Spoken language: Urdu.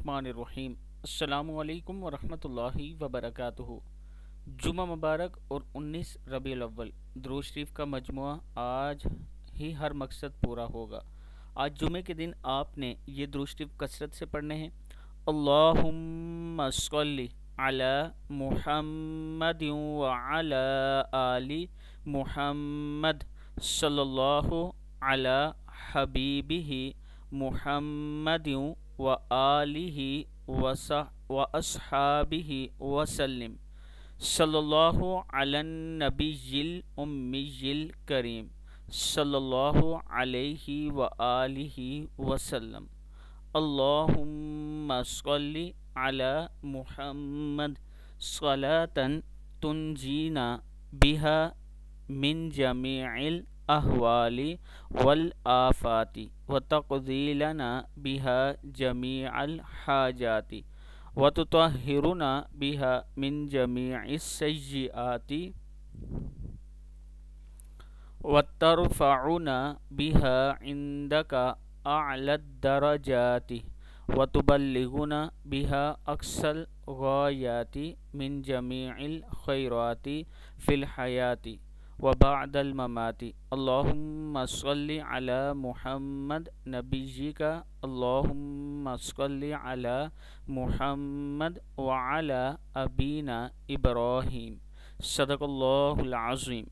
الرحمن الرحیم۔ السلام علیکم ورحمۃ اللہ وبرکاتہ۔ جمعہ مبارک اور 19 ربیع الاول درود شریف کا مجموعہ آج ہی ہر مقصد پورا ہوگا۔ آج جمعے کے دن آپ نے یہ درود شریف کثرت سے پڑھنے ہیں۔ اللہم صلی علی محمد وعلی آل محمد صلی اللہ علی حبیبہ محمد وآلہ واصحابہ وسلم صلی اللہ علی النبی الامی الکریم صلی اللہ علیہ وآلہ وسلم۔ اللہم صلی علی محمد صلاۃ تنجینا بہا من جمیع الاحوال والآفات وتقضی لنا بها جميع الحاجات وتطهرنا بها من جميع السيئات وترفعنا بها عندك أعلى الدرجات وتبلغنا بها أقصى الغايات من جميع الخيرات في الحياة وبعد الممات۔ اللہم صلی علی محمد نبیک اللہم صلی علی محمد وعلی ابینا ابراہیم۔ صدق اللہ العظیم۔